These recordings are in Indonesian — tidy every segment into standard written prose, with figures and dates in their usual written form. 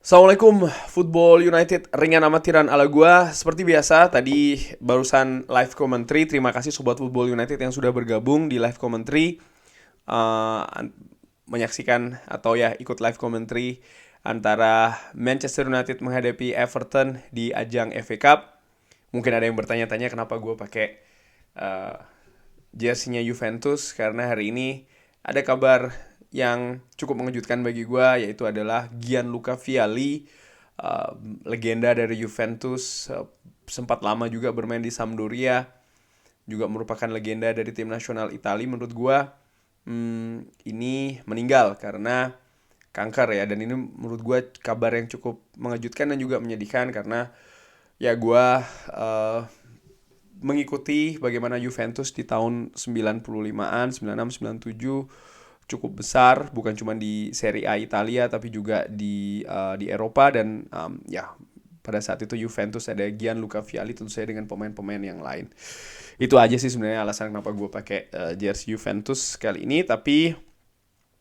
Assalamualaikum Football United, ringan amatiran ala gua. Seperti biasa tadi barusan live commentary. Terima kasih Sobat Football United yang sudah bergabung di live commentary, uh, menyaksikan atau ya ikut live commentary antara Manchester United menghadapi Everton di ajang FA Cup. Mungkin ada yang bertanya-tanya kenapa gue pakai uh, jersey-nya Juventus, karena hari ini ada kabar yang cukup mengejutkan bagi gue, yaitu adalah Gianluca Vialli, uh, legenda dari Juventus, sempat lama juga bermain di Sampdoria, juga merupakan legenda dari tim nasional Italia. Menurut gue ini meninggal karena kanker ya, dan ini menurut gue kabar yang cukup mengejutkan dan juga menyedihkan, karena ya gue uh, mengikuti bagaimana Juventus di tahun 95-an, 96, 97 cukup besar, bukan cuma di Serie A Italia tapi juga di Eropa. Dan ya pada saat itu Juventus ada Gianluca Vialli, tentu saja dengan pemain-pemain yang lain. Itu aja sih sebenarnya alasan kenapa gue pakai jersey Juventus kali ini. Tapi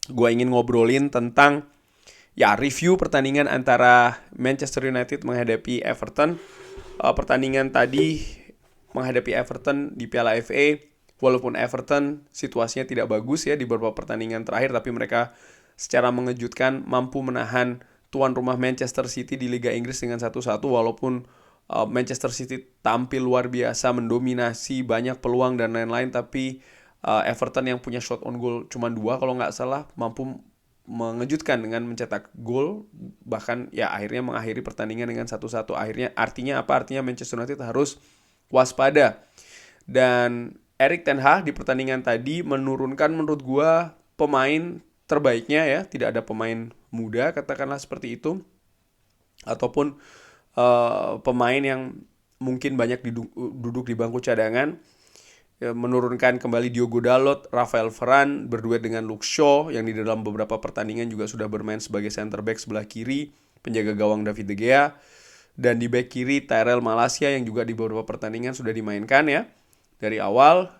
gue ingin ngobrolin tentang ya review pertandingan antara Manchester United menghadapi Everton. Pertandingan tadi menghadapi Everton di Piala FA, walaupun Everton situasinya tidak bagus ya di beberapa pertandingan terakhir, tapi mereka secara mengejutkan mampu menahan tuan rumah Manchester City di Liga Inggris dengan 1-1. Walaupun Manchester City tampil luar biasa, mendominasi, banyak peluang dan lain-lain, tapi Everton yang punya shot on goal cuma 2 kalau nggak salah, mampu mengejutkan dengan mencetak gol, bahkan ya akhirnya mengakhiri pertandingan dengan 1-1. Akhirnya artinya apa? Artinya Manchester United harus waspada. Dan Erik ten Hag di pertandingan tadi menurunkan menurut gua pemain terbaiknya ya, tidak ada pemain muda katakanlah seperti itu, ataupun pemain yang mungkin banyak duduk di bangku cadangan. Ya, menurunkan kembali Diogo Dalot, Rafael Varane berduet dengan Luke Shaw yang di dalam beberapa pertandingan juga sudah bermain sebagai center back sebelah kiri, penjaga gawang David De Gea. Dan di back kiri Tyrell Malacia yang juga di beberapa pertandingan sudah dimainkan ya. Dari awal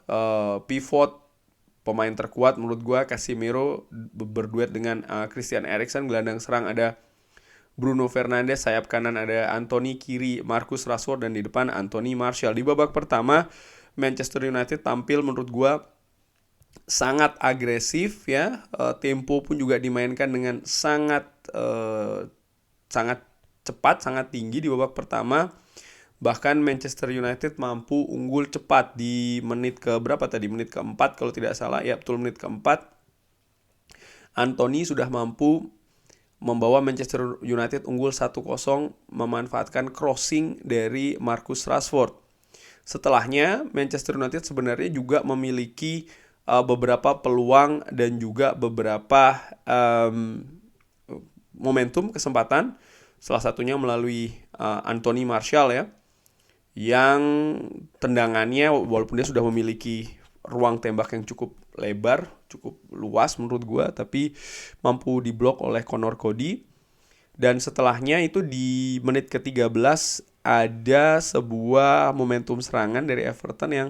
pivot pemain terkuat menurut gue Casemiro berduet dengan Christian Eriksen. Gelandang serang ada Bruno Fernandes, sayap kanan ada Anthony, kiri Marcus Rashford, dan di depan Anthony Martial. Di babak pertama Manchester United tampil menurut gue sangat agresif ya. Tempo pun juga dimainkan dengan sangat cepat, sangat tinggi di babak pertama. Bahkan Manchester United mampu unggul cepat di menit ke berapa tadi? Menit keempat kalau tidak salah. Ya betul, menit keempat. Anthony sudah mampu membawa Manchester United unggul 1-0 memanfaatkan crossing dari Marcus Rashford. Setelahnya Manchester United sebenarnya juga memiliki beberapa peluang dan juga beberapa momentum kesempatan. Salah satunya melalui Anthony Martial ya, yang tendangannya walaupun dia sudah memiliki ruang tembak yang cukup lebar, cukup luas menurut gue, tapi mampu diblok oleh Conor Cody. Dan setelahnya itu di menit ke-13 ada sebuah momentum serangan dari Everton yang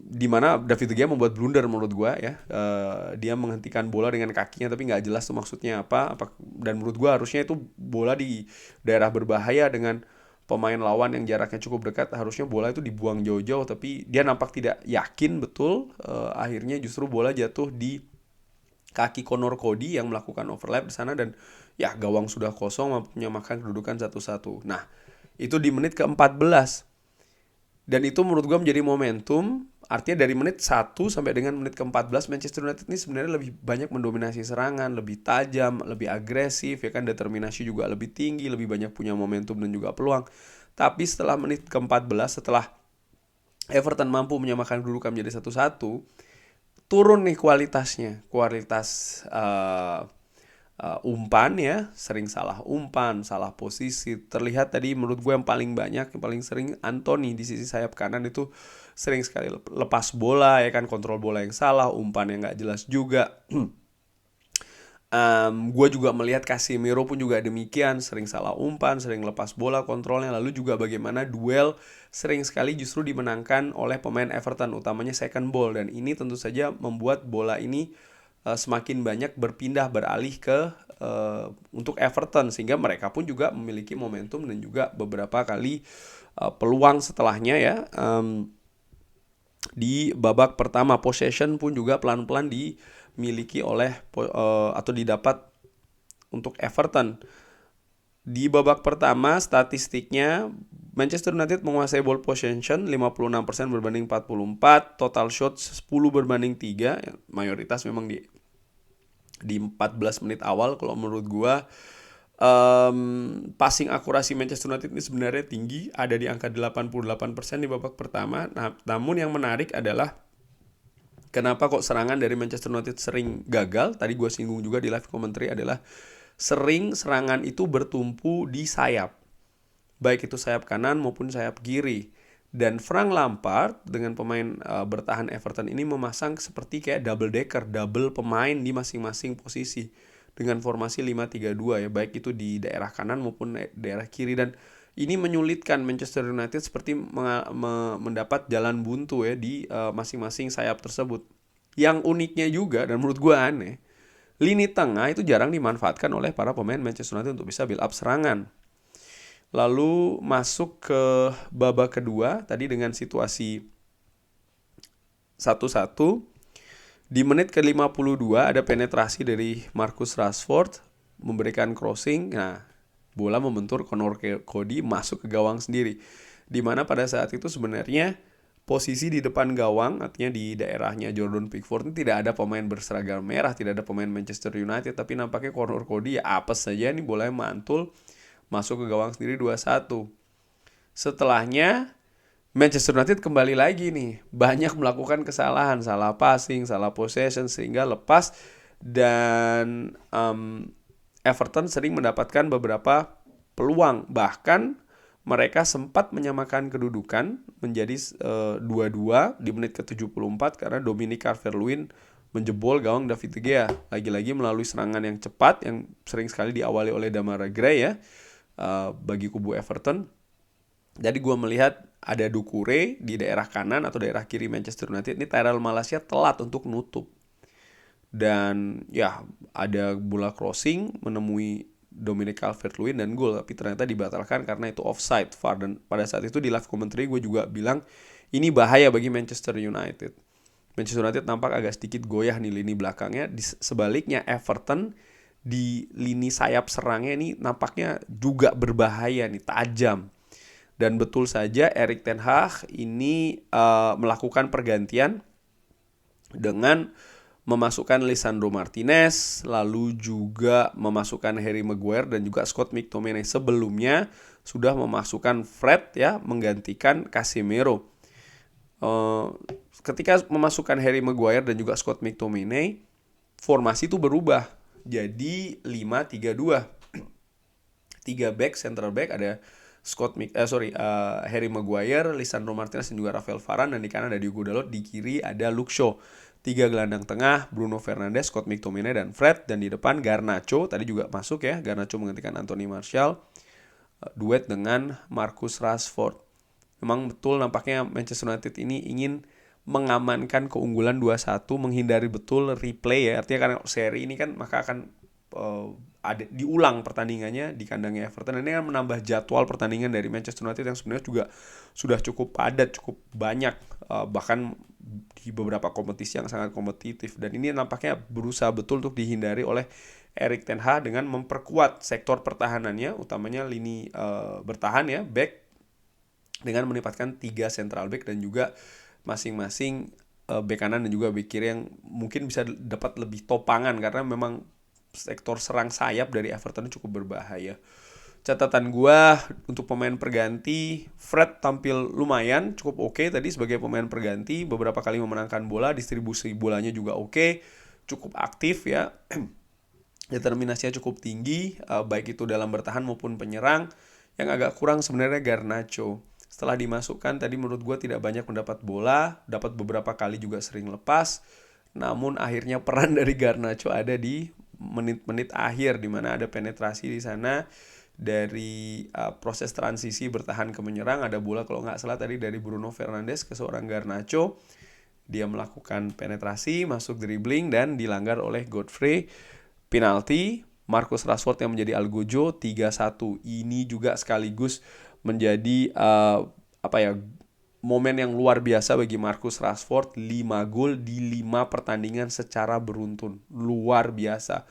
di mana David De Gea membuat blunder menurut gue ya. Dia menghentikan bola dengan kakinya tapi nggak jelas tuh maksudnya apa. Dan menurut gue harusnya itu bola di daerah berbahaya dengan pemain lawan yang jaraknya cukup dekat, harusnya bola itu dibuang jauh-jauh, tapi dia nampak tidak yakin betul. Akhirnya justru bola jatuh di kaki Conor Cody yang melakukan overlap di sana, dan ya gawang sudah kosong, menyamakan kedudukan 1-1. Nah, itu di menit ke-14. Dan itu menurut gue menjadi momentum. Artinya dari menit 1 sampai dengan menit ke-14 Manchester United ini sebenarnya lebih banyak mendominasi serangan, lebih tajam, lebih agresif ya kan, determinasi juga lebih tinggi, lebih banyak punya momentum dan juga peluang. Tapi setelah menit ke-14, setelah Everton mampu menyamakan kedudukan menjadi 1-1, turun nih kualitasnya. Kualitas umpan ya, sering salah umpan, salah posisi. Terlihat tadi menurut gue yang paling banyak, yang paling sering Anthony di sisi sayap kanan itu sering sekali lepas bola ya kan, kontrol bola yang salah, umpan yang nggak jelas juga. Gue juga melihat Casemiro pun juga demikian, sering salah umpan, sering lepas bola kontrolnya. Lalu juga bagaimana duel sering sekali justru dimenangkan oleh pemain Everton, utamanya second ball. Dan ini tentu saja membuat bola ini semakin banyak berpindah beralih ke untuk Everton, sehingga mereka pun juga memiliki momentum dan juga beberapa kali peluang setelahnya ya. Di babak pertama possession pun juga pelan-pelan dimiliki oleh atau didapat untuk Everton. Di babak pertama statistiknya Manchester United menguasai ball possession 56% berbanding 44, total shot 10 berbanding 3, mayoritas memang di 14 menit awal. Kalau menurut gua passing akurasi Manchester United ini sebenarnya tinggi, ada di angka 88% di babak pertama. Nah, namun yang menarik adalah kenapa kok serangan dari Manchester United sering gagal. Tadi gue singgung juga di live commentary adalah sering serangan itu bertumpu di sayap, baik itu sayap kanan maupun sayap kiri. Dan Frank Lampard dengan pemain bertahan Everton ini memasang seperti kayak double decker, double pemain di masing-masing posisi dengan formasi 5-3-2 ya, baik itu di daerah kanan maupun daerah kiri. Dan ini menyulitkan Manchester United seperti mendapat jalan buntu ya di masing-masing sayap tersebut. Yang uniknya juga dan menurut gue aneh, lini tengah itu jarang dimanfaatkan oleh para pemain Manchester United untuk bisa build up serangan. Lalu masuk ke babak kedua tadi dengan situasi 1-1. Di menit ke-52 ada penetrasi dari Marcus Rashford memberikan crossing. Nah, bola membentur Conor Cody masuk ke gawang sendiri. Dimana pada saat itu sebenarnya posisi di depan gawang, artinya di daerahnya Jordan Pickford, ini tidak ada pemain berseragam merah, tidak ada pemain Manchester United, tapi nampaknya Conor Cody ya apes saja, ini bolanya mantul masuk ke gawang sendiri 2-1. Setelahnya Manchester United kembali lagi nih, banyak melakukan kesalahan, salah passing, salah possession sehingga lepas. Dan Everton sering mendapatkan beberapa peluang, bahkan mereka sempat menyamakan kedudukan menjadi 2-2 di menit ke-74 karena Dominic Calvert-Lewin menjebol gawang David De Gea, lagi-lagi melalui serangan yang cepat yang sering sekali diawali oleh Demarai Gray ya, bagi kubu Everton. Jadi gue melihat ada Doucouré di daerah kanan atau daerah kiri Manchester United. Ini Tyrell Malacia telat untuk nutup. Dan ya ada bola crossing menemui Dominic Calvert-Lewin dan gol, tapi ternyata dibatalkan karena itu offside VAR. Dan pada saat itu di live commentary gue juga bilang ini bahaya bagi Manchester United. Manchester United nampak agak sedikit goyah nih lini belakangnya. Sebaliknya Everton di lini sayap serangnya ini nampaknya juga berbahaya nih, tajam. Dan betul saja Erik ten Hag ini melakukan pergantian dengan memasukkan Lisandro Martinez, lalu juga memasukkan Harry Maguire dan juga Scott McTominay. Sebelumnya sudah memasukkan Fred ya, menggantikan Casemiro. Ketika memasukkan Harry Maguire dan juga Scott McTominay, formasi itu berubah jadi 5-3-2. 3 back, central back ada Harry Maguire, Lisandro Martinez dan juga Rafael Varane, dan di kanan ada Diogo Dalot, di kiri ada Luke Shaw. 3 gelandang tengah, Bruno Fernandes, Scott McTominay dan Fred, dan di depan Garnacho tadi juga masuk ya, Garnacho menggantikan Anthony Martial, duet dengan Marcus Rashford. Memang betul nampaknya Manchester United ini ingin mengamankan keunggulan 2-1, menghindari betul replay ya, artinya karena seri ini kan maka akan ada diulang pertandingannya di kandangnya Everton. Ini kan menambah jadwal pertandingan dari Manchester United yang sebenarnya juga sudah cukup padat, cukup banyak, bahkan di beberapa kompetisi yang sangat kompetitif. Dan ini nampaknya berusaha betul untuk dihindari oleh Erik ten Hag dengan memperkuat sektor pertahanannya, utamanya lini bertahan ya, back, dengan menempatkan 3 central back dan juga masing-masing back kanan dan juga back kiri yang mungkin bisa dapat lebih topangan, karena memang sektor serang sayap dari Everton cukup berbahaya. Catatan gue untuk pemain perganti, Fred tampil lumayan, cukup oke tadi sebagai pemain perganti, beberapa kali memenangkan bola, distribusi bolanya juga oke, cukup aktif ya, determinasinya cukup tinggi, baik itu dalam bertahan maupun penyerang. Yang agak kurang sebenarnya Garnacho. Setelah dimasukkan tadi menurut gue tidak banyak mendapat bola, dapat beberapa kali juga sering lepas. Namun akhirnya peran dari Garnacho ada di menit-menit akhir, di mana ada penetrasi di sana dari proses transisi bertahan ke menyerang. Ada bola kalau nggak salah tadi dari Bruno Fernandes ke seorang Garnacho. Dia melakukan penetrasi, masuk dribbling dan dilanggar oleh Godfrey. Penalti, Marcus Rashford yang menjadi algojo 3-1. Ini juga sekaligus menjadi momen yang luar biasa bagi Marcus Rashford. 5 gol di 5 pertandingan secara beruntun. Luar biasa.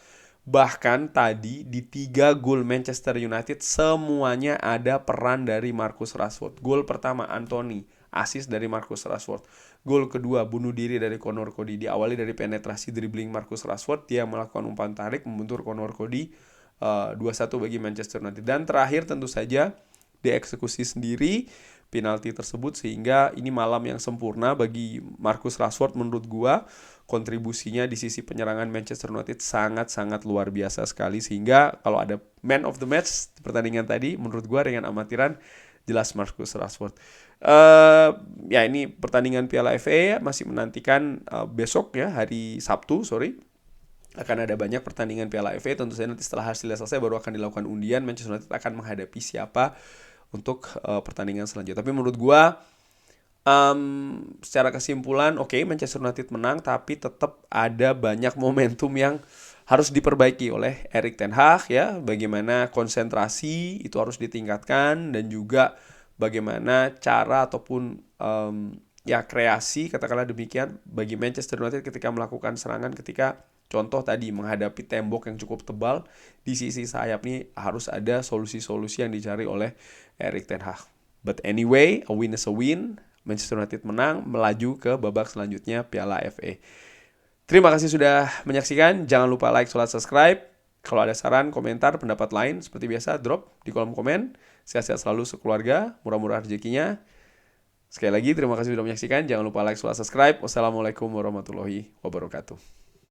Bahkan tadi di 3 gol Manchester United semuanya ada peran dari Marcus Rashford. Gol pertama Anthony, assist dari Marcus Rashford. Gol kedua bunuh diri dari Conor Cody, diawali dari penetrasi dribbling Marcus Rashford. Dia melakukan umpan tarik membentur Conor Cody, 2-1 bagi Manchester United. Dan terakhir tentu saja dieksekusi sendiri penalti tersebut, sehingga ini malam yang sempurna bagi Marcus Rashford. Menurut gua kontribusinya di sisi penyerangan Manchester United sangat-sangat luar biasa sekali, sehingga kalau ada man of the match di pertandingan tadi, menurut gua dengan amatiran jelas Marcus Rashford. Ya ini pertandingan Piala FA masih menantikan besok ya, hari Sabtu akan ada banyak pertandingan Piala FA. Tentu saja nanti setelah hasilnya selesai baru akan dilakukan undian, Manchester United akan menghadapi siapa untuk pertandingan selanjutnya. Tapi menurut gua secara kesimpulan Manchester United menang, tapi tetap ada banyak momentum yang harus diperbaiki oleh Erik ten Hag ya. Bagaimana konsentrasi itu harus ditingkatkan, dan juga bagaimana cara ataupun kreasi, katakanlah demikian, bagi Manchester United ketika melakukan serangan, ketika contoh tadi menghadapi tembok yang cukup tebal di sisi sayap nih, harus ada solusi-solusi yang dicari oleh Erik ten Hag. But anyway, a win is a win. Manchester United menang, melaju ke babak selanjutnya Piala FA. Terima kasih sudah menyaksikan. Jangan lupa like, subscribe. Kalau ada saran, komentar, pendapat lain, seperti biasa, drop di kolom komen. Sehat-sehat selalu sekeluarga, murah-murah rezekinya. Sekali lagi, terima kasih sudah menyaksikan. Jangan lupa like, subscribe. Wassalamualaikum warahmatullahi wabarakatuh.